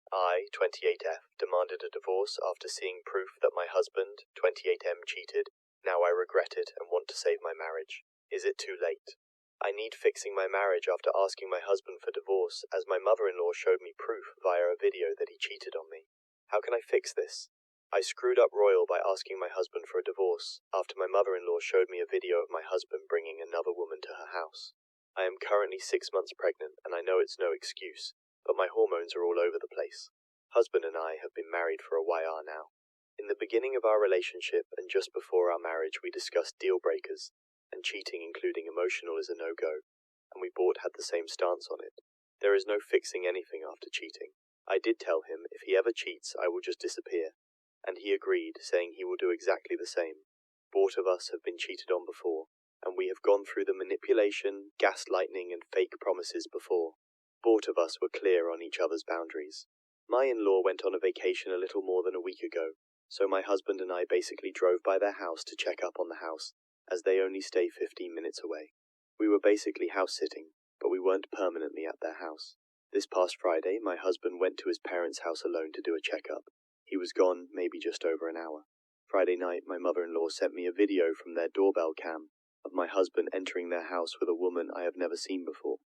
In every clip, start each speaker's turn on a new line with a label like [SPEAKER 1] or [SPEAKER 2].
[SPEAKER 1] I, 28F, demanded a divorce after seeing proof that my husband, 28M, cheated. Now I regret it and want to save my marriage. Is it too late? I need fixing my marriage after asking my husband for divorce, as my mother-in-law showed me proof via a video that he cheated on me. How can I fix this? I screwed up royal by asking my husband for a divorce after my mother-in-law showed me a video of my husband bringing another woman to her house. I am currently 6 months pregnant, and I know it's no excuse, but my hormones are all over the place. Husband and I have been married for a while now. In the beginning of our relationship and just before our marriage, we discussed deal breakers, and cheating, including emotional, is a no-go, and we both had the same stance on it. There is no fixing anything after cheating. I did tell him if he ever cheats, I will just disappear, and he agreed, saying he will do exactly the same. Both of us have been cheated on before, and we have gone through the manipulation, gaslighting, and fake promises before. Both of us were clear on each other's boundaries. My in-law went on a vacation a little more than a week ago, so my husband and I basically drove by their house to check up on the house, as they only stay 15 minutes away. We were basically house-sitting, but we weren't permanently at their house. This past Friday, my husband went to his parents' house alone to do a checkup. He was gone maybe just over an hour. Friday night, my mother-in-law sent me a video from their doorbell cam of my husband entering their house with a woman I have never seen before.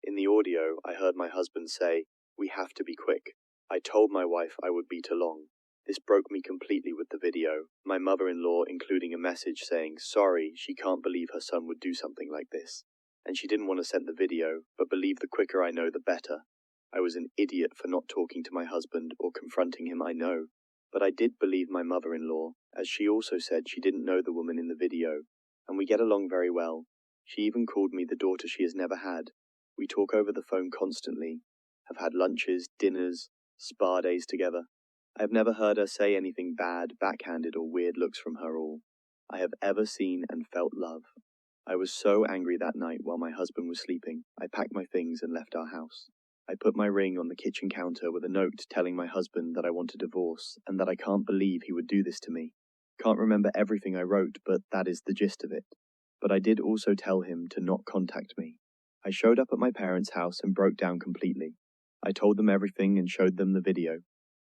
[SPEAKER 1] In the audio, I heard my husband say, "We have to be quick. I told my wife I would be too long." This broke me completely with the video, my mother-in-law including a message saying, "Sorry, she can't believe her son would do something like this." And she didn't want to send the video, but believe the quicker I know, the better. I was an idiot for not talking to my husband or confronting him, I know. But I did believe my mother-in-law, as she also said she didn't know the woman in the video, and we get along very well. She even called me the daughter she has never had. We talk over the phone constantly, have had lunches, dinners, spa days together. I have never heard her say anything bad, backhanded, or weird looks from her all I have ever seen and felt love. I was so angry that night while my husband was sleeping, I packed my things and left our house. I put my ring on the kitchen counter with a note telling my husband that I want a divorce and that I can't believe he would do this to me. Can't remember everything I wrote, but that is the gist of it. But I did also tell him to not contact me. I showed up at my parents' house and broke down completely. I told them everything and showed them the video.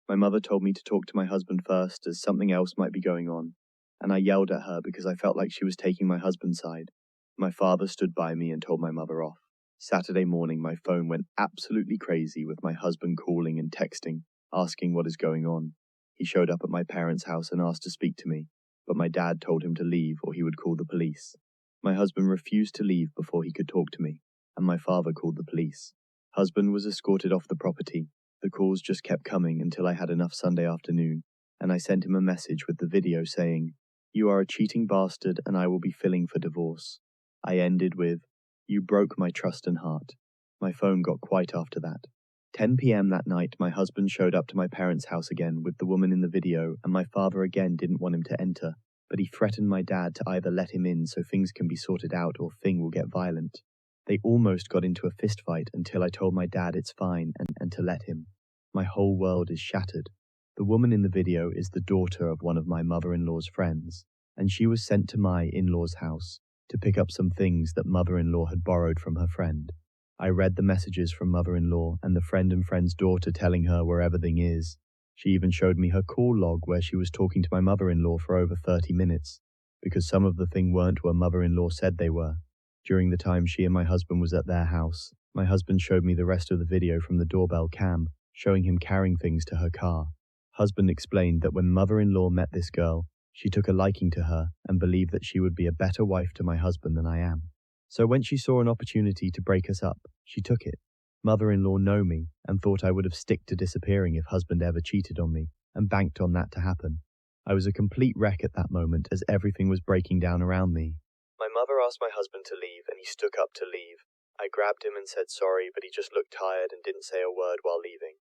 [SPEAKER 1] My mother told me to talk to my husband first, as something else might be going on, and I yelled at her because I felt like she was taking my husband's side. My father stood by me and told my mother off. Saturday morning, my phone went absolutely crazy with my husband calling and texting, asking what is going on. He showed up at my parents' house and asked to speak to me, but my dad told him to leave or he would call the police. My husband refused to leave before he could talk to me, and my father called the police. Husband was escorted off the property. The calls just kept coming until I had enough Sunday afternoon, and I sent him a message with the video saying, "You are a cheating bastard and I will be filing for divorce." I ended with, "You broke my trust and heart." My phone got quiet after that. 10 p.m. that night, my husband showed up to my parents' house again with the woman in the video, and my father again didn't want him to enter, but he threatened my dad to either let him in so things can be sorted out or thing will get violent. They almost got into a fist fight until I told my dad it's fine and to let him. My whole world is shattered. The woman in the video is the daughter of one of my mother-in-law's friends, and she was sent to my in-law's house to pick up some things that mother-in-law had borrowed from her friend. I read the messages from mother-in-law and the friend and friend's daughter telling her where everything is. She even showed me her call log where she was talking to my mother-in-law for over 30 minutes, because some of the things weren't where mother-in-law said they were. During the time she and my husband was at their house, my husband showed me the rest of the video from the doorbell cam, showing him carrying things to her car. Husband explained that when mother-in-law met this girl, she took a liking to her and believed that she would be a better wife to my husband than I am. So when she saw an opportunity to break us up, she took it. Mother-in-law know me and thought I would have stick to disappearing if husband ever cheated on me, and banked on that to happen. I was a complete wreck at that moment as everything was breaking down around me. My mother asked my husband to leave and he stuck up to leave. I grabbed him and said sorry, but he just looked tired and didn't say a word while leaving.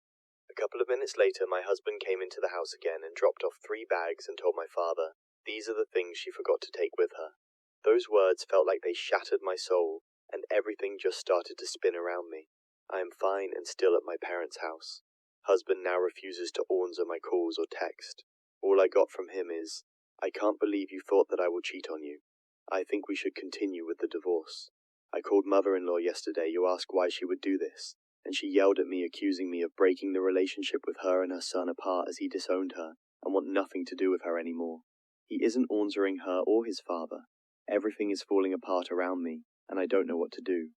[SPEAKER 1] A couple of minutes later, my husband came into the house again and dropped off 3 bags and told my father, "These are the things she forgot to take with her." Those words felt like they shattered my soul, and everything just started to spin around me. I am fine and still at my parents' house. Husband now refuses to answer my calls or text. All I got from him is, "I can't believe you thought that I will cheat on you. I think we should continue with the divorce." I called mother-in-law yesterday to ask why she would do this, and she yelled at me, accusing me of breaking the relationship with her and her son apart as he disowned her and want nothing to do with her anymore. He isn't answering her or his father. Everything is falling apart around me, and I don't know what to do.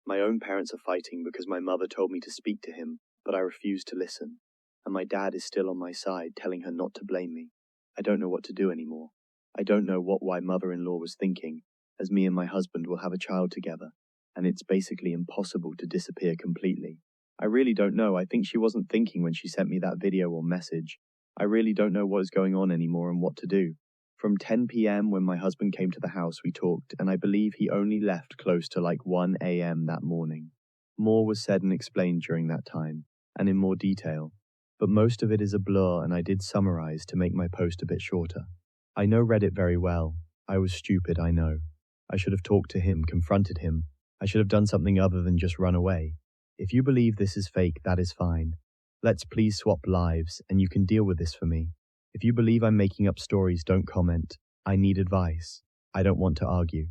[SPEAKER 1] My own parents are fighting because my mother told me to speak to him, but I refuse to listen. And my dad is still on my side, telling her not to blame me. I don't know what to do anymore. I don't know why mother-in-law was thinking, as me and my husband will have a child together, and it's basically impossible to disappear completely. I really don't know. I think she wasn't thinking when she sent me that video or message. I really don't know what is going on anymore and what to do. From 10 p.m. when my husband came to the house, we talked, and I believe he only left close to like 1 a.m. that morning. More was said and explained during that time, and in more detail, but most of it is a blur, and I did summarize to make my post a bit shorter. I know Reddit very well. I was stupid, I know. I should have talked to him, confronted him. I should have done something other than just run away. If you believe this is fake, that is fine. Let's please swap lives, and you can deal with this for me. If you believe I'm making up stories, don't comment. I need advice. I don't want to argue.